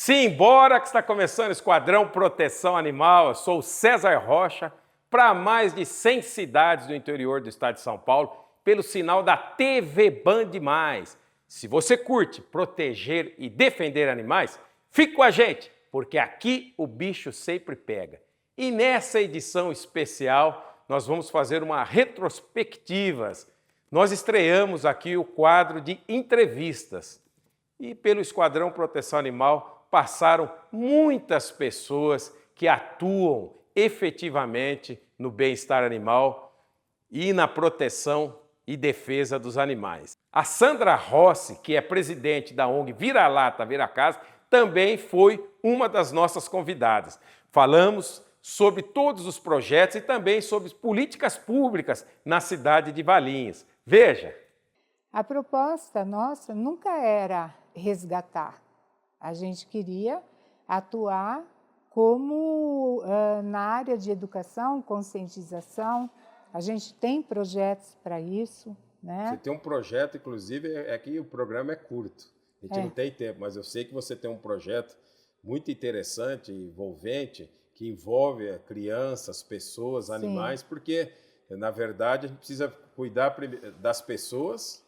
Simbora que está começando o Esquadrão Proteção Animal. Eu sou o César Rocha, para mais de 100 cidades do interior do estado de São Paulo, pelo sinal da TV Band+. Se você curte proteger e defender animais, fique com a gente, porque aqui o bicho sempre pega. E nessa edição especial, nós vamos fazer uma retrospectivas. Nós estreamos aqui o quadro de entrevistas. E pelo Esquadrão Proteção Animal passaram muitas pessoas que atuam efetivamente no bem-estar animal e na proteção e defesa dos animais. A Sandra Rossi, que é presidente da ONG Vira-Lata, Vira-Casa, também foi uma das nossas convidadas. Falamos sobre todos os projetos e também sobre políticas públicas na cidade de Valinhos. Veja! A proposta nossa nunca era resgatar. A gente queria atuar como na área de educação, conscientização. A gente tem projetos para isso, né? Você tem um projeto, inclusive, é que o programa é curto. A gente não tem tempo, mas eu sei que você tem um projeto muito interessante, envolvente, que envolve crianças, pessoas, animais, porque, na verdade, a gente precisa cuidar das pessoas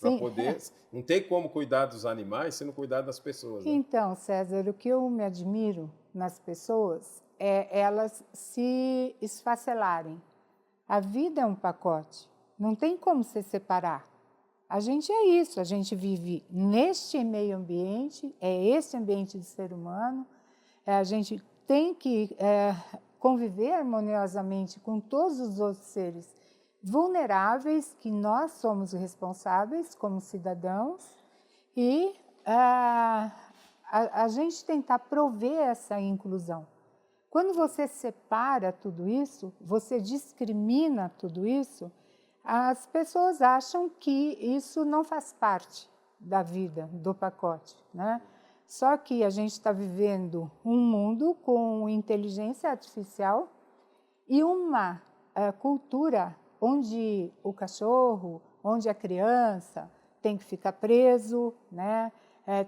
para poder... Não tem como cuidar dos animais se não cuidar das pessoas. Né? Então, César, o que eu me admiro nas pessoas é elas se esfacelarem. A vida é um pacote, não tem como se separar. A gente é isso, a gente vive neste meio ambiente, é esse ambiente de ser humano, a gente tem que conviver harmoniosamente com todos os outros seres vulneráveis, que nós somos responsáveis como cidadãos, e a gente tentar prover essa inclusão. Quando você separa tudo isso, você discrimina tudo isso, as pessoas acham que isso não faz parte da vida, do pacote, né? Só que a gente está vivendo um mundo com inteligência artificial e uma cultura onde o cachorro, onde a criança tem que ficar preso, né?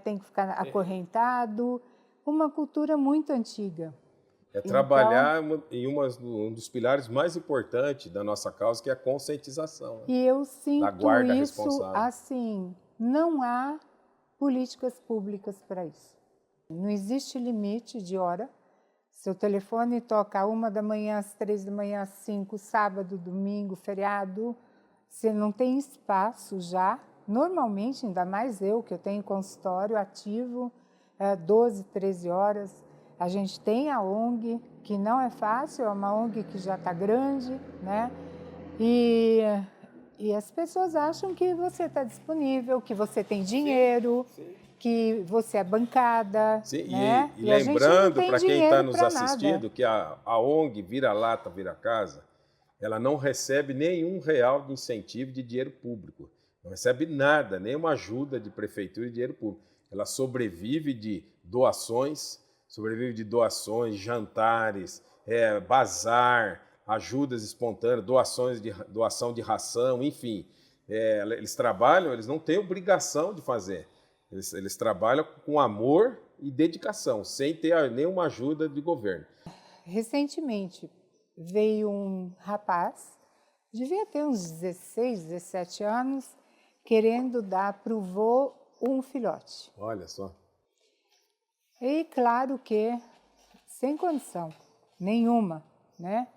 Tem que ficar acorrentado, uma cultura muito antiga. É trabalhar em um dos pilares mais importantes da nossa causa, que é a conscientização. Né? E eu sinto da guarda isso responsável. assim, não há políticas públicas para isso. Não existe limite de hora. Seu telefone toca 1 da manhã, às 3 da manhã, às 5, sábado, domingo, feriado. Você não tem espaço já. Normalmente, ainda mais eu, que eu tenho consultório ativo, 12, 13 horas. A gente tem a ONG, que não é fácil, é uma ONG que já está grande, né? E as pessoas acham que você está disponível, que você tem dinheiro, que você é bancada. Sim, né? E lembrando, para quem está nos nada. assistindo, que a ONG Vira-Lata, Vira-Casa, ela não recebe nenhum real de incentivo de dinheiro público. Não recebe nada, nenhuma ajuda de prefeitura de dinheiro público. Ela sobrevive de doações, jantares, bazar, ajudas espontâneas, doação de ração, enfim. Eles trabalham, eles não têm obrigação de fazer. Eles trabalham com amor e dedicação, sem ter nenhuma ajuda de governo. Recentemente veio um rapaz, devia ter uns 16, 17 anos, querendo dar para o vô um filhote. Olha só. E claro que, sem condição nenhuma, né?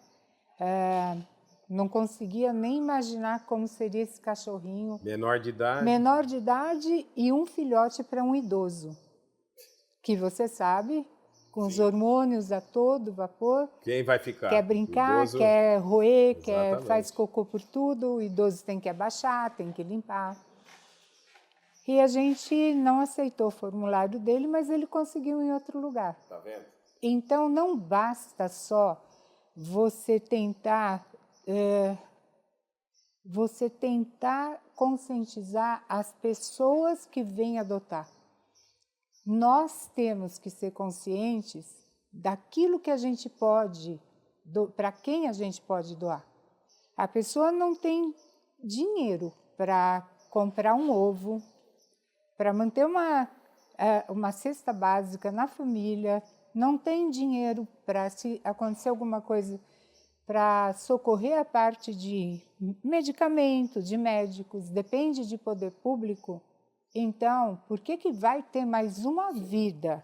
Não conseguia nem imaginar como seria esse cachorrinho. Menor de idade. Menor de idade e um filhote para um idoso. Que você sabe, com os hormônios a todo vapor. Quem vai ficar? Quer brincar, idoso... quer roer, Exatamente. faz cocô por tudo, o idoso tem que abaixar, tem que limpar. E a gente não aceitou o formulário dele, mas ele conseguiu em outro lugar. Tá vendo? Então, não basta só você tentar conscientizar as pessoas que vêm adotar. Nós temos que ser conscientes daquilo que a gente pode, para quem a gente pode doar. A pessoa não tem dinheiro para comprar um ovo, para manter uma uma cesta básica na família, não tem dinheiro para, se acontecer alguma coisa, para socorrer a parte de medicamento, de médicos, depende de poder público, então, por que vai ter mais uma vida?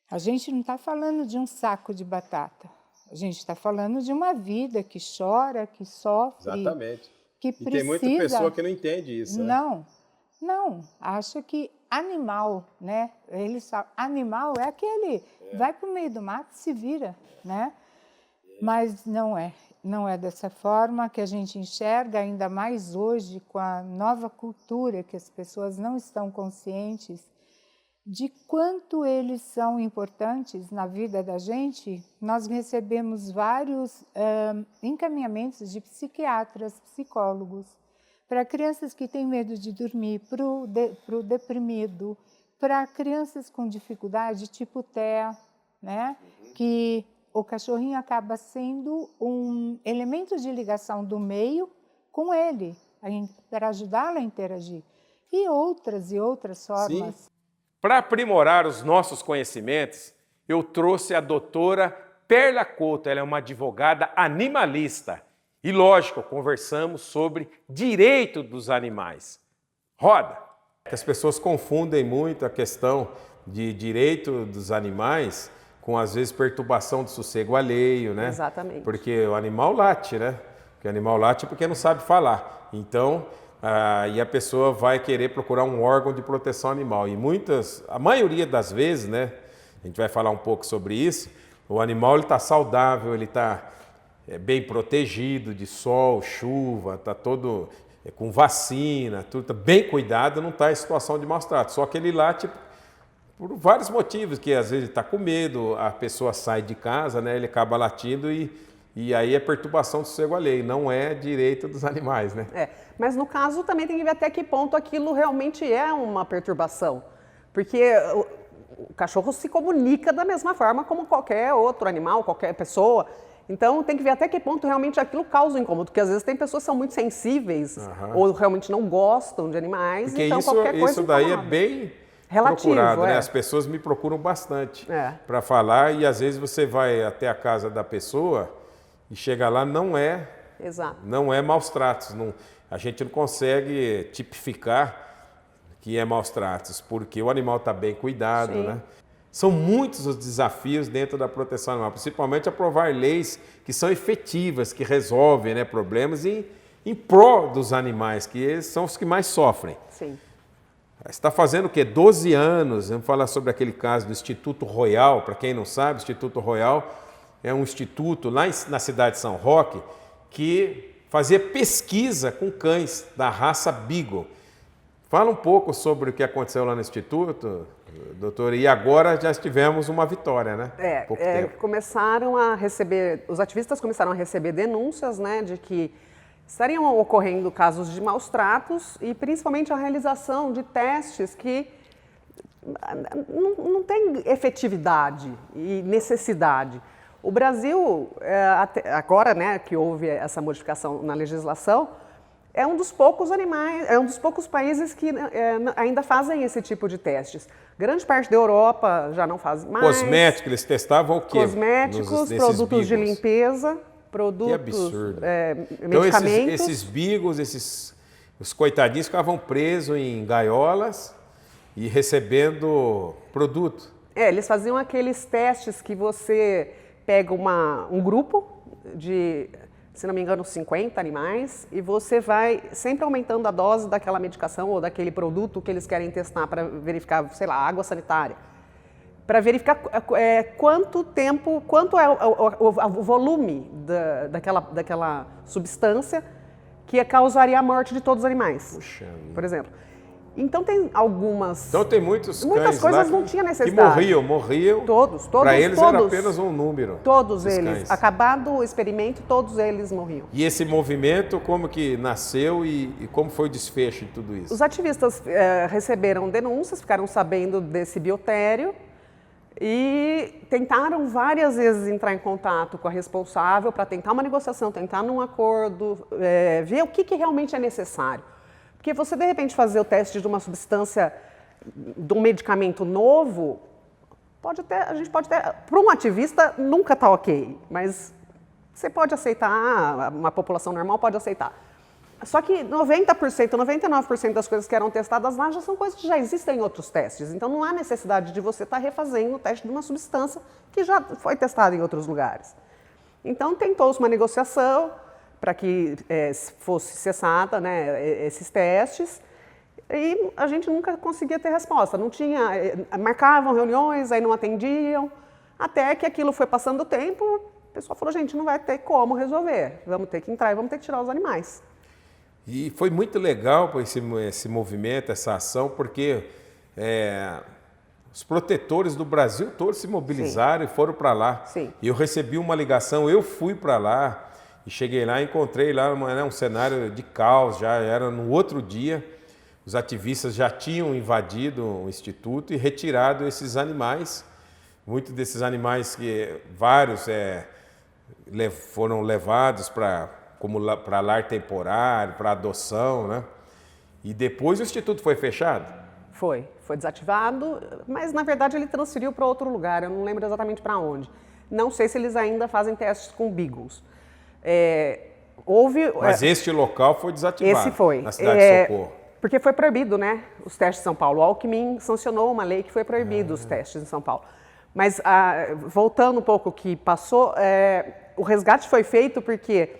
A gente não está falando de um saco de batata, a gente está falando de uma vida que chora, que sofre, Exatamente. que E precisa... tem muita pessoa que não entende isso, né? Não, acha que animal, né? Eles falam, animal é aquele, vai para o meio do mato e se vira, né? Mas não é dessa forma que a gente enxerga, ainda mais hoje com a nova cultura, que as pessoas não estão conscientes de quanto eles são importantes na vida da gente. Nós recebemos vários encaminhamentos de psiquiatras, psicólogos, para crianças que têm medo de dormir, para o deprimido, para crianças com dificuldade, tipo TEA, né? Que o cachorrinho acaba sendo um elemento de ligação do meio com ele, para ajudá-lo a interagir. E outras formas. Sim. Para aprimorar os nossos conhecimentos, eu trouxe a doutora Perla Couto, ela é uma advogada animalista. E, lógico, conversamos sobre direito dos animais. Roda! As pessoas confundem muito a questão de direito dos animais com, às vezes, perturbação do sossego alheio, né? Exatamente. Porque o animal late, né? Porque o animal late porque não sabe falar. Então, e a pessoa vai querer procurar um órgão de proteção animal. E a maioria das vezes, né? A gente vai falar um pouco sobre isso. O animal está saudável, ele está bem protegido de sol, chuva, está todo com vacina, tudo tá bem cuidado, não está em situação de maus tratos. Só que ele late por vários motivos, que às vezes ele está com medo, a pessoa sai de casa, né? Ele acaba latindo e aí é perturbação do sossego alheio, não é direito dos animais, né? Mas no caso também tem que ver até que ponto aquilo realmente é uma perturbação. Porque o cachorro se comunica da mesma forma como qualquer outro animal, qualquer pessoa. Então tem que ver até que ponto realmente aquilo causa um incômodo. Porque às vezes tem pessoas que são muito sensíveis ou realmente não gostam de animais. Porque então qualquer coisa isso daí incomoda. é bem relativo, procurado, né? As pessoas me procuram bastante para falar e às vezes você vai até a casa da pessoa e chega lá, não é maus tratos. A gente não consegue tipificar que é maus tratos, porque o animal está bem cuidado, né? São muitos os desafios dentro da proteção animal, principalmente aprovar leis que são efetivas, que resolvem, né, problemas em prol dos animais, que eles são os que mais sofrem. Sim. Você está fazendo o quê? 12 anos, vamos falar sobre aquele caso do Instituto Royal. Para quem não sabe, o Instituto Royal é um instituto lá na cidade de São Roque que fazia pesquisa com cães da raça Beagle. Fala um pouco sobre o que aconteceu lá no Instituto, doutor, e agora já tivemos uma vitória, né? Os ativistas começaram a receber denúncias, né, de que estariam ocorrendo casos de maus tratos e principalmente a realização de testes que não tem efetividade e necessidade. O Brasil, agora, né, que houve essa modificação na legislação, é um dos poucos países que ainda fazem esse tipo de testes. Grande parte da Europa já não faz mais. Cosméticos, eles testavam o quê? Cosméticos, produtos de limpeza, produtos, que absurdo. Medicamentos. Então esses Beagles, os coitadinhos ficavam presos em gaiolas e recebendo produto. Eles faziam aqueles testes que você pega um grupo de, se não me engano, 50 animais e você vai sempre aumentando a dose daquela medicação ou daquele produto que eles querem testar para verificar, sei lá, água sanitária. Para verificar quanto é o volume daquela substância que causaria a morte de todos os animais, por exemplo. Então tem algumas... Então tem muitas coisas lá não tinha necessidade. Que morriam. Todos. Para eles era apenas um número. Todos eles. Cães. Acabado o experimento, todos eles morriam. E esse movimento, como que nasceu e como foi o desfecho de tudo isso? Os ativistas receberam denúncias, ficaram sabendo desse biotério e tentaram várias vezes entrar em contato com a responsável para tentar uma negociação, tentar um acordo, ver o que realmente é necessário. Porque você, de repente, fazer o teste de uma substância de um medicamento novo, a gente pode ter, para um ativista nunca está ok, mas você pode aceitar, uma população normal pode aceitar. Só que 90%, 99% das coisas que eram testadas lá já são coisas que já existem em outros testes. Então não há necessidade de você estar refazendo o teste de uma substância que já foi testada em outros lugares. Então tentou-se uma negociação para que fosse cessada, né, esses testes, e a gente nunca conseguia ter resposta. Não tinha, marcavam reuniões, aí não atendiam, até que aquilo foi passando o tempo, o pessoal falou, gente, não vai ter como resolver, vamos ter que entrar e vamos ter que tirar os animais. E foi muito legal esse movimento, essa ação, porque os protetores do Brasil todos se mobilizaram e foram para lá. Sim. E eu recebi uma ligação, eu fui para lá e cheguei lá e encontrei lá um cenário de caos, já era no outro dia. Os ativistas já tinham invadido o instituto e retirado esses animais. Muitos desses animais, vários foram levados para lar temporário, para adoção, né? E depois o instituto foi fechado? Foi desativado, mas na verdade ele transferiu para outro lugar, eu não lembro exatamente para onde. Não sei se eles ainda fazem testes com beagles. Mas este local foi desativado? Esse foi. Na cidade de Socorro? Porque foi proibido, né, os testes em São Paulo. O Alckmin sancionou uma lei que foi proibido os testes em São Paulo. Mas voltando um pouco o que passou, o resgate foi feito porque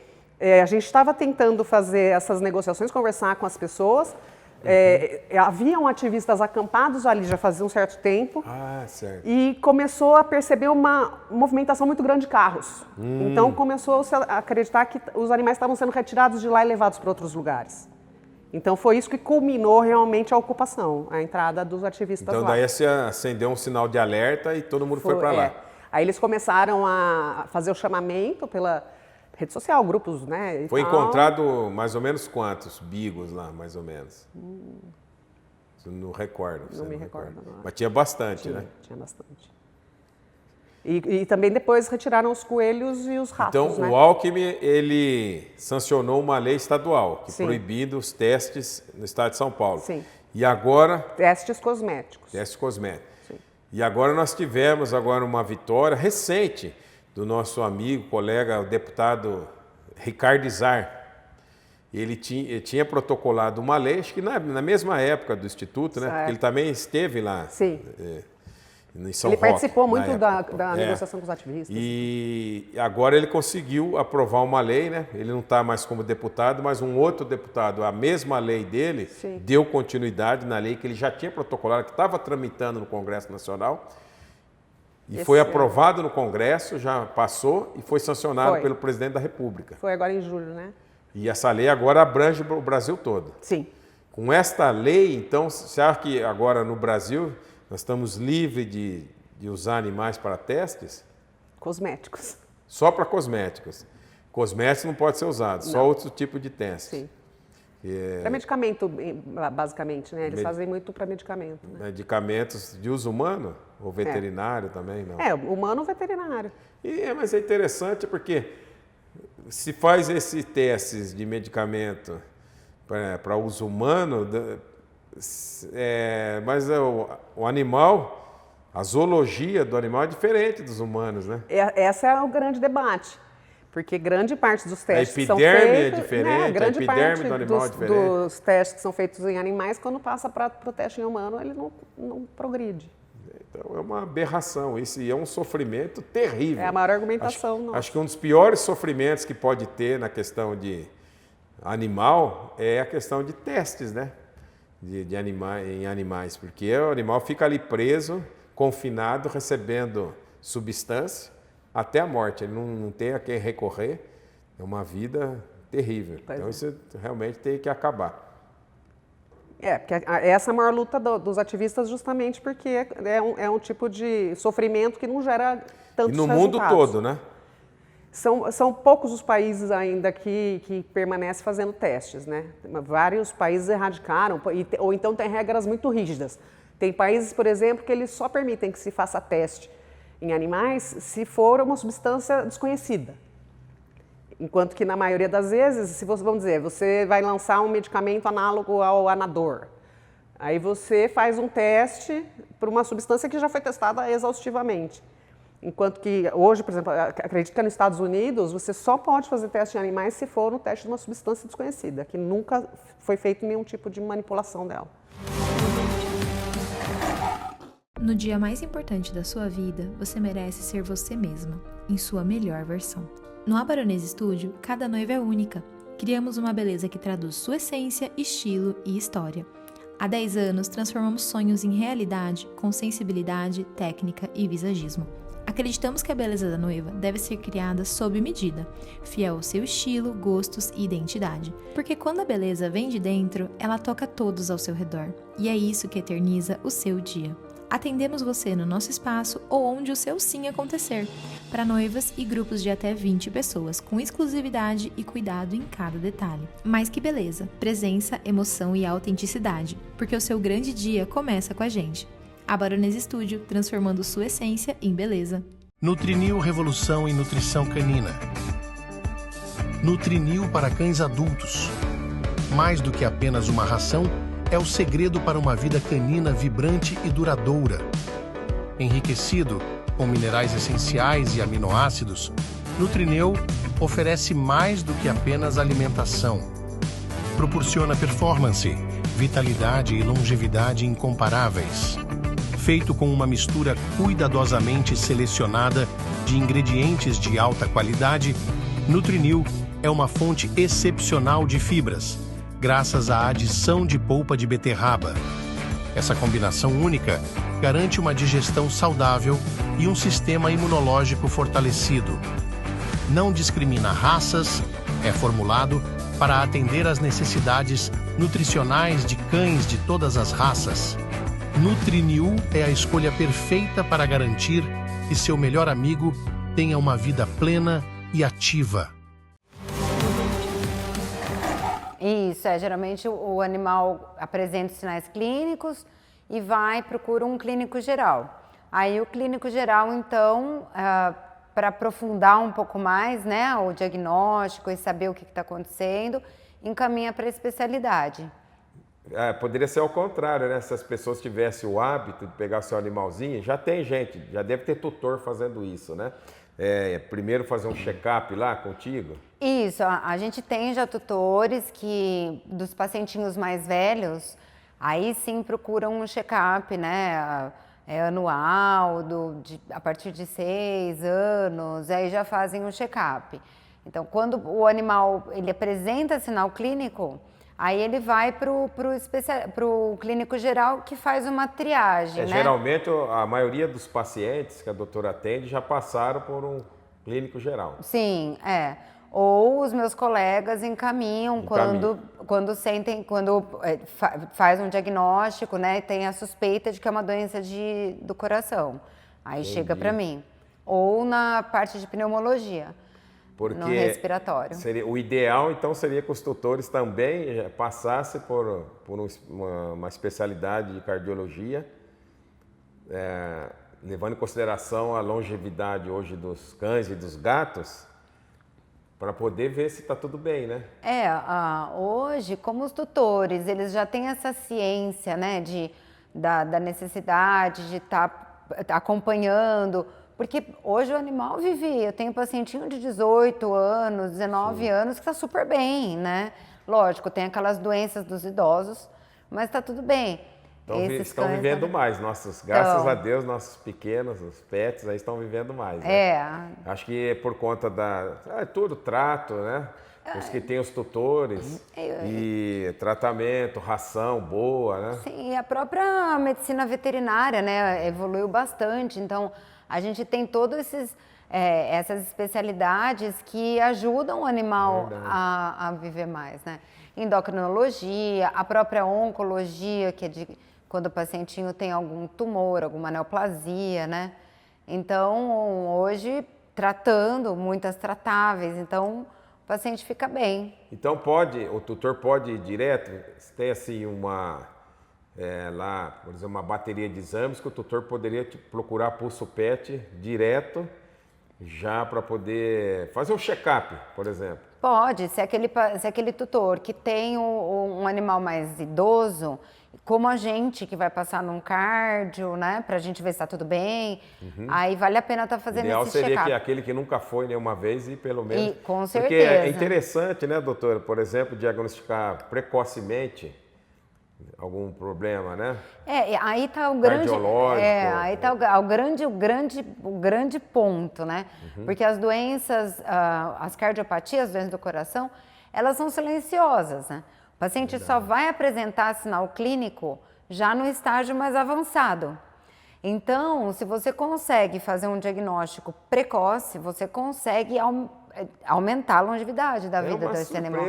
a gente estava tentando fazer essas negociações, conversar com as pessoas. Haviam ativistas acampados ali já fazia um certo tempo. Certo. E começou a perceber uma movimentação muito grande de carros. Então começou a acreditar que os animais estavam sendo retirados de lá e levados para outros lugares. Então foi isso que culminou realmente a ocupação, a entrada dos ativistas lá. Então daí você acendeu um sinal de alerta e todo mundo foi para lá. Aí eles começaram a fazer o chamamento pela rede social, grupos, né? Foi encontrado mais ou menos quantos beagles lá, mais ou menos? Não recordo. Não me recordo agora. Mas tinha bastante, né? Tinha bastante. E também depois retiraram os coelhos e os ratos, então, né? o Alckmin, ele sancionou uma lei estadual que proibindo os testes no estado de São Paulo. Sim. E agora... Testes cosméticos. Testes cosméticos. Sim. E agora nós tivemos uma vitória recente do nosso amigo, colega, o deputado Ricardo Izar. Ele tinha protocolado uma lei, acho que na mesma época do Instituto, né? Porque ele também esteve lá. Sim. Em São Ele Roque, participou muito da negociação com os ativistas. E agora ele conseguiu aprovar uma lei, né? Ele não está mais como deputado, mas um outro deputado, a mesma lei dele, deu continuidade na lei que ele já tinha protocolado, que estava tramitando no Congresso Nacional. E foi aprovado no Congresso, já passou e foi sancionado pelo presidente da República. Foi agora em julho, né? E essa lei agora abrange o Brasil todo. Sim. Com esta lei, então, você acha que agora no Brasil nós estamos livres de usar animais para testes? Cosméticos. Só para cosméticos. Cosméticos não pode ser usado, só outro tipo de teste. Sim. Para medicamento, basicamente, né? Eles fazem muito para medicamento. Né? Medicamentos de uso humano? Ou veterinário também? Não. Humano ou veterinário. Mas é interessante porque se faz esses testes de medicamento para uso humano, mas o animal, a zoologia do animal é diferente dos humanos, né? Esse é o grande debate, porque grande parte dos testes que são feitos... A epiderme é diferente, né, grande a epiderme parte do animal é diferente. dos testes que são feitos em animais, quando passa para o teste em humano, ele não progride. Então é uma aberração, isso é um sofrimento terrível. É a maior argumentação. Acho que um dos piores sofrimentos que pode ter na questão de animal é a questão de testes, né? Em animais, porque o animal fica ali preso, confinado, recebendo substância até a morte. Ele não tem a quem recorrer, é uma vida terrível. Então isso realmente tem que acabar. Porque essa é a maior luta dos ativistas justamente porque é um tipo de sofrimento que não gera tantos resultados. E no mundo todo, né? São poucos os países ainda que permanecem fazendo testes, né? Vários países erradicaram, ou então tem regras muito rígidas. Tem países, por exemplo, que eles só permitem que se faça teste em animais se for uma substância desconhecida. Enquanto que na maioria das vezes, se você vai lançar um medicamento análogo ao Anador, Aí você faz um teste por uma substância que já foi testada exaustivamente. Enquanto que hoje, por exemplo, acredito que nos Estados Unidos você só pode fazer teste em animais se for no teste de uma substância desconhecida, que nunca foi feito nenhum tipo de manipulação dela. No dia mais importante da sua vida, você merece ser você mesma, em sua melhor versão. No A Baronesa Studio, cada noiva é única. Criamos uma beleza que traduz sua essência, estilo e história. Há 10 anos, transformamos sonhos em realidade com sensibilidade, técnica e visagismo. Acreditamos que a beleza da noiva deve ser criada sob medida, fiel ao seu estilo, gostos e identidade. Porque quando a beleza vem de dentro, ela toca todos ao seu redor. E é isso que eterniza o seu dia. Atendemos você no nosso espaço ou onde o seu sim acontecer, para noivas e grupos de até 20 pessoas, com exclusividade e cuidado em cada detalhe. Mais que beleza, presença, emoção e autenticidade, porque o seu grande dia começa com a gente. A Baronesa Studio, transformando sua essência em beleza. Nutrinil Revolução em Nutrição Canina. Nutrinil para cães adultos. Mais do que apenas uma ração, é o segredo para uma vida canina vibrante e duradoura. Enriquecido com minerais essenciais e aminoácidos, Nutrinil oferece mais do que apenas alimentação. Proporciona performance, vitalidade e longevidade incomparáveis. Feito com uma mistura cuidadosamente selecionada de ingredientes de alta qualidade, Nutrinil é uma fonte excepcional de fibras, graças à adição de polpa de beterraba. Essa combinação única garante uma digestão saudável e um sistema imunológico fortalecido. Não discrimina raças, é formulado para atender às necessidades nutricionais de cães de todas as raças. Nutrinil é a escolha perfeita para garantir que seu melhor amigo tenha uma vida plena e ativa. Isso, geralmente o animal apresenta os sinais clínicos e procura um clínico geral. Aí o clínico geral, então, para aprofundar um pouco mais, né, o diagnóstico e saber o que está acontecendo, encaminha para a especialidade. Poderia ser ao contrário, né? Se as pessoas tivessem o hábito de pegar o seu animalzinho, já tem gente, já deve ter tutor fazendo isso, né? Primeiro fazer um check-up lá contigo? Isso, a gente tem já tutores que, dos pacientinhos mais velhos, aí sim procuram um check-up, né, anual, a partir de 6 anos, aí já fazem um check-up. Então, quando o animal ele apresenta sinal clínico, aí ele vai para o clínico geral que faz uma triagem, né? Geralmente, a maioria dos pacientes que a doutora atende já passaram por um clínico geral. Sim, Ou os meus colegas encaminham quando faz um diagnóstico, né? Tem a suspeita de que é uma doença do coração. Aí chega para mim. Ou na parte de pneumologia. Porque no respiratório. O ideal, então, seria que os tutores também passassem por uma especialidade de cardiologia, levando em consideração a longevidade hoje dos cães e dos gatos, para poder ver se está tudo bem, né? Hoje, como os tutores, eles já têm essa ciência, né, da necessidade de estar acompanhando. Porque hoje o animal vive, eu tenho um pacientinho de 18 anos, 19 anos, que está super bem, né? Lógico, tem aquelas doenças dos idosos, mas está tudo bem. Estão vivendo mais, graças a Deus, nossos pequenos, os pets, aí estão vivendo mais. Né? Acho que é por conta tudo trato, né? Os que têm os tutores e tratamento, ração boa, né? Sim, e a própria medicina veterinária, né, evoluiu bastante, então a gente tem todas essas especialidades que ajudam o animal a viver mais, né? Endocrinologia, a própria oncologia, que é quando o pacientinho tem algum tumor, alguma neoplasia, né? Então, hoje, tratando, muitas tratáveis, então o paciente fica bem. Então, o tutor pode ir direto, se tem assim lá, por exemplo, uma bateria de exames que o tutor poderia procurar pulso PET direto, já para poder fazer um check-up, por exemplo. Pode, se aquele tutor que tem um animal mais idoso como a gente que vai passar num cardio, né, pra gente ver se tá tudo bem, aí vale a pena estar fazendo O ideal esse seria check-up. que aquele que nunca foi nenhuma vez e pelo menos... Com Porque certeza. é interessante, né, doutora, por exemplo, diagnosticar precocemente algum problema, né? Aí está o grande, Cardiológico. aí está o grande ponto, né? Porque as doenças, as cardiopatias, as doenças do coração, elas são silenciosas, né? O paciente só vai apresentar sinal clínico já no estágio mais avançado. Então, se você consegue fazer um diagnóstico precoce, você consegue aumentar a longevidade da vida desse animal.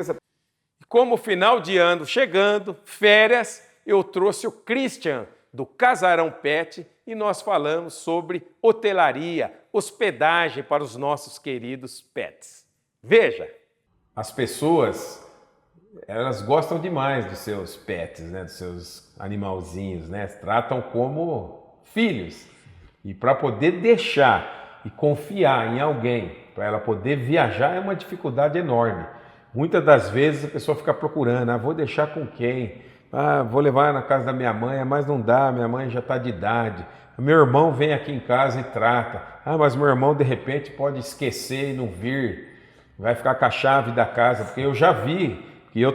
Como final de ano chegando, férias, eu trouxe o Christian do Casarão Pet e nós falamos sobre hotelaria, hospedagem para os nossos queridos pets. Veja, as pessoas, elas gostam demais dos seus pets, né, dos seus animalzinhos, né, tratam como filhos. E para poder deixar e confiar em alguém, para ela poder viajar, é uma dificuldade enorme. Muitas das vezes a pessoa fica procurando, vou deixar com quem? Vou levar na casa da minha mãe, mas não dá, minha mãe já está de idade. Meu irmão vem aqui em casa e trata. Mas meu irmão de repente pode esquecer e não vir, vai ficar com a chave da casa. Porque eu já vi que eu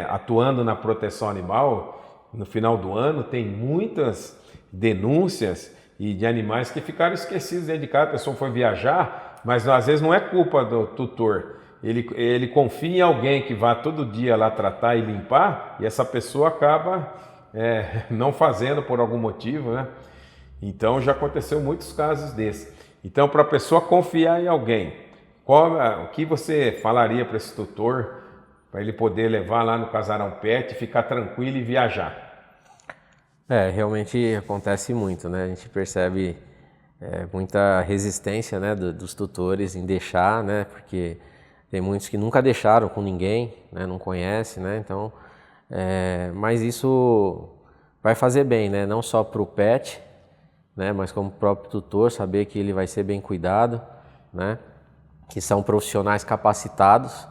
atuando na proteção animal, no final do ano, tem muitas denúncias e de animais que ficaram esquecidos dentro de casa. A pessoa foi viajar, mas às vezes não é culpa do tutor. Ele confia em alguém que vá todo dia lá tratar e limpar, e essa pessoa acaba não fazendo por algum motivo, né? Então já aconteceu muitos casos desses. Então, para a pessoa confiar em alguém, o que você falaria para esse tutor, para ele poder levar lá no Casarão Pet, ficar tranquilo e viajar? Realmente acontece muito, né? A gente percebe muita resistência, né, dos tutores em deixar, né? Porque tem muitos que nunca deixaram com ninguém, né? Não conhece, né? Então, mas isso vai fazer bem, né? Não só para o pet, né? Mas como o próprio tutor, saber que ele vai ser bem cuidado, né? Que são profissionais capacitados,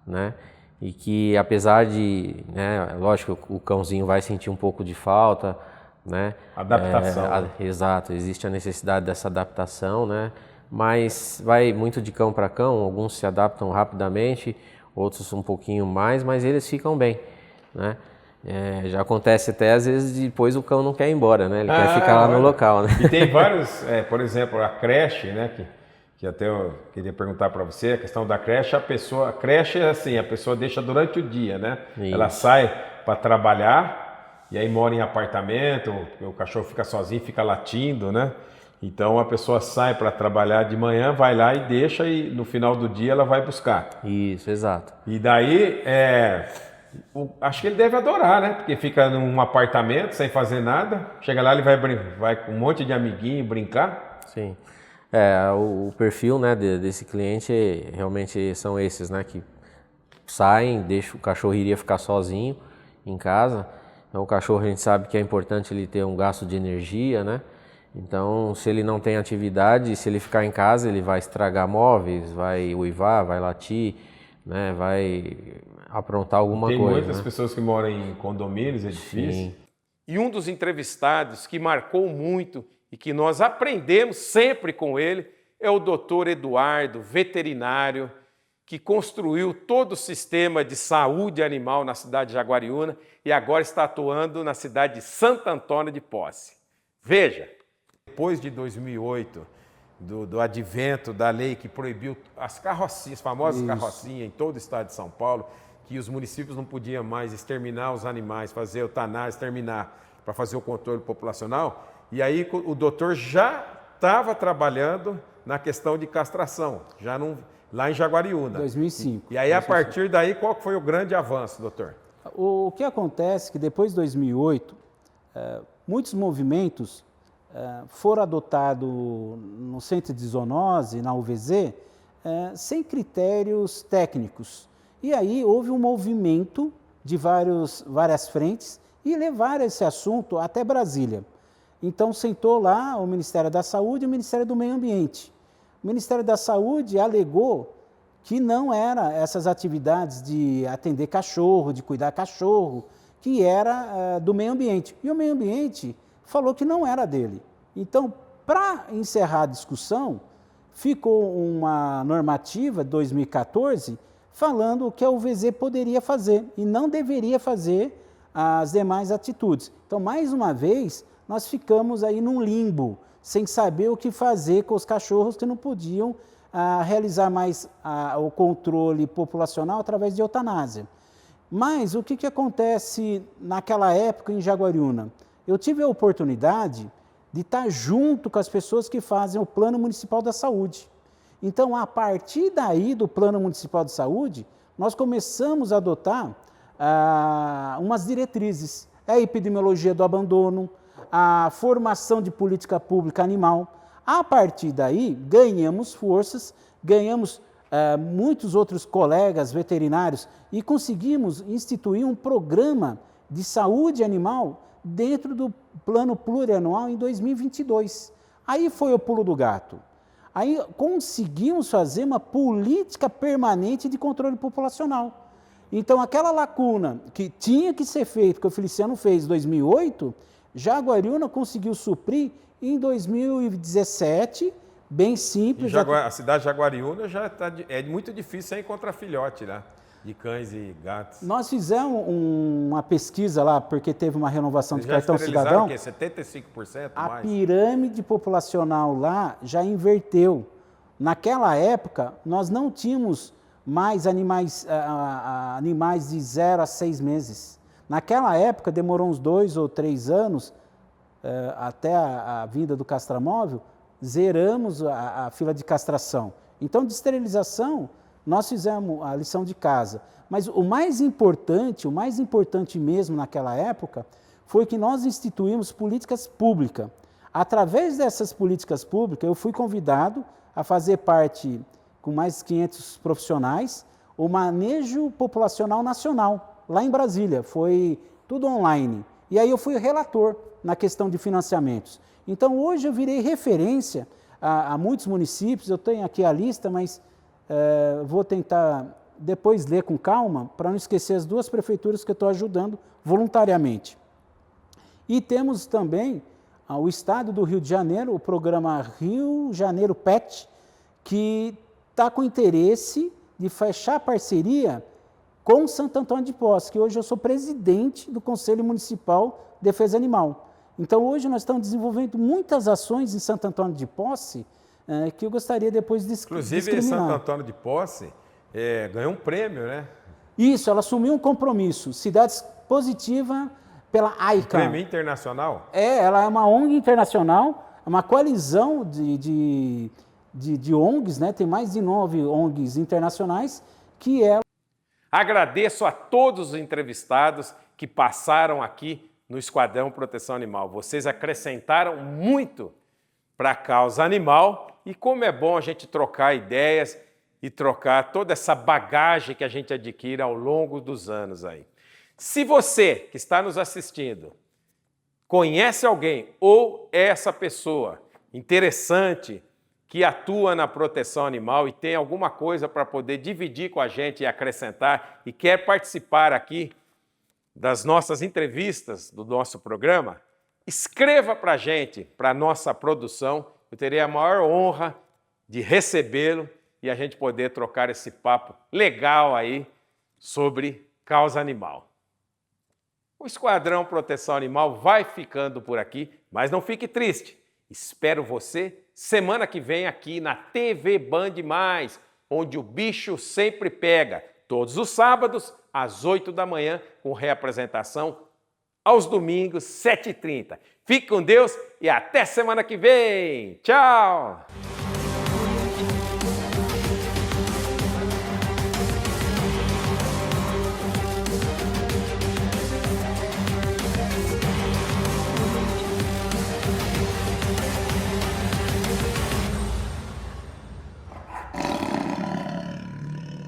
né? E que apesar de, né? Lógico, o cãozinho vai sentir um pouco de falta, né? Adaptação. Exato, existe a necessidade dessa adaptação, né? Mas vai muito de cão para cão, alguns se adaptam rapidamente, outros um pouquinho mais, mas eles ficam bem, né? Já acontece até às vezes depois o cão não quer ir embora, né? Ele quer ficar lá no local, né? E tem vários, por exemplo, a creche, né? Que até eu queria perguntar para você, a questão da creche, a creche é assim, a pessoa deixa durante o dia, né? Isso. Ela sai para trabalhar e aí mora em apartamento, o cachorro fica sozinho, fica latindo, né? Então a pessoa sai para trabalhar de manhã, vai lá e deixa e no final do dia ela vai buscar. Isso, exato. E daí, acho que ele deve adorar, né? Porque fica num apartamento sem fazer nada, chega lá ele vai com um monte de amiguinho brincar. Sim. O perfil, né, desse cliente realmente são esses, né? Que saem, deixa o cachorro iria ficar sozinho em casa. Então o cachorro a gente sabe que é importante ele ter um gasto de energia, né? Então, se ele não tem atividade, se ele ficar em casa, ele vai estragar móveis, vai uivar, vai latir, né? Vai aprontar alguma coisa. Tem muitas né? pessoas que moram em condomínios, edifícios. Sim. E um dos entrevistados que marcou muito e que nós aprendemos sempre com ele é o Dr. Eduardo, veterinário, que construiu todo o sistema de saúde animal na cidade de Jaguariúna e agora está atuando na cidade de Santo Antônio de Posse. Veja, depois de 2008, do advento da lei que proibiu as carrocinhas, as famosas carrocinhas em todo o estado de São Paulo, que os municípios não podiam mais exterminar os animais, fazer eutanásia, exterminar, para fazer o controle populacional, e aí o doutor já estava trabalhando na questão de castração, lá em Jaguariúna. 2005. E aí, a partir daí, qual foi o grande avanço, doutor? O que acontece é que depois de 2008, muitos movimentos foram adotados no Centro de Zoonose, na UVZ, sem critérios técnicos. E aí houve um movimento de várias frentes e levaram esse assunto até Brasília. Então sentou lá o Ministério da Saúde e o Ministério do Meio Ambiente. O Ministério da Saúde alegou que não era essas atividades de atender cachorro, de cuidar cachorro, que era do meio ambiente. E o meio ambiente falou que não era dele. Então, para encerrar a discussão, ficou uma normativa de 2014 falando o que a UVZ poderia fazer e não deveria fazer as demais atitudes. Então, mais uma vez, nós ficamos aí num limbo, sem saber o que fazer com os cachorros que não podiam realizar mais o controle populacional através de eutanásia. Mas o que acontece naquela época em Jaguariúna? Eu tive a oportunidade de estar junto com as pessoas que fazem o Plano Municipal da Saúde. Então, a partir daí do Plano Municipal de Saúde, nós começamos a adotar umas diretrizes. A epidemiologia do abandono, a formação de política pública animal. A partir daí, ganhamos forças, ganhamos muitos outros colegas veterinários e conseguimos instituir um programa de saúde animal dentro do plano plurianual em 2022. Aí foi o pulo do gato. Aí conseguimos fazer uma política permanente de controle populacional. Então, aquela lacuna que tinha que ser feita, que o Feliciano fez em 2008, Jaguariúna conseguiu suprir em 2017, bem simples. A cidade de Jaguariúna é muito difícil encontrar filhote, né? De cães e gatos. Nós fizemos uma pesquisa lá, porque teve uma renovação de cartão O cidadão. quê? 75% a mais? pirâmide populacional lá já inverteu. Naquela época, nós não tínhamos mais animais de 0 a 6 meses. Naquela época, demorou uns 2 ou 3 anos, até a vinda do castramóvel, zeramos a fila de castração. Então, de esterilização, nós fizemos a lição de casa. Mas o mais importante mesmo naquela época, foi que nós instituímos políticas públicas. Através dessas políticas públicas, eu fui convidado a fazer parte, com mais de 500 profissionais, o manejo populacional nacional, lá em Brasília. Foi tudo online. E aí eu fui relator na questão de financiamentos. Então, hoje eu virei referência a muitos municípios. Eu tenho aqui a lista, mas vou tentar depois ler com calma, para não esquecer as 2 prefeituras que eu estou ajudando voluntariamente. E temos também o Estado do Rio de Janeiro, o programa Rio Janeiro PET, que está com interesse de fechar parceria com Santo Antônio de Posse, que hoje eu sou presidente do Conselho Municipal de Defesa Animal. Então, hoje nós estamos desenvolvendo muitas ações em Santo Antônio de Posse, que eu gostaria depois de Inclusive, Santo Antônio de Posse ganhou um prêmio, né? Isso, ela assumiu um compromisso, Cidades Positiva pela AICA. Prêmio internacional? Ela é uma ONG internacional, uma coalizão de ONGs, né? Tem mais de 9 ONGs internacionais que ela... Agradeço a todos os entrevistados que passaram aqui no Esquadrão Proteção Animal. Vocês acrescentaram muito para a causa animal e como é bom a gente trocar ideias e trocar toda essa bagagem que a gente adquire ao longo dos anos aí. Se você que está nos assistindo conhece alguém ou essa pessoa interessante que atua na proteção animal e tem alguma coisa para poder dividir com a gente e acrescentar e quer participar aqui das nossas entrevistas do nosso programa, escreva para a gente, para a nossa produção. Eu terei a maior honra de recebê-lo e a gente poder trocar esse papo legal aí sobre causa animal. O Esquadrão Proteção Animal vai ficando por aqui, mas não fique triste. Espero você semana que vem aqui na TV Band+, onde o bicho sempre pega, todos os sábados, às 8 da manhã, com reapresentação aos domingos, 7h30. Fique com Deus e até semana que vem. Tchau!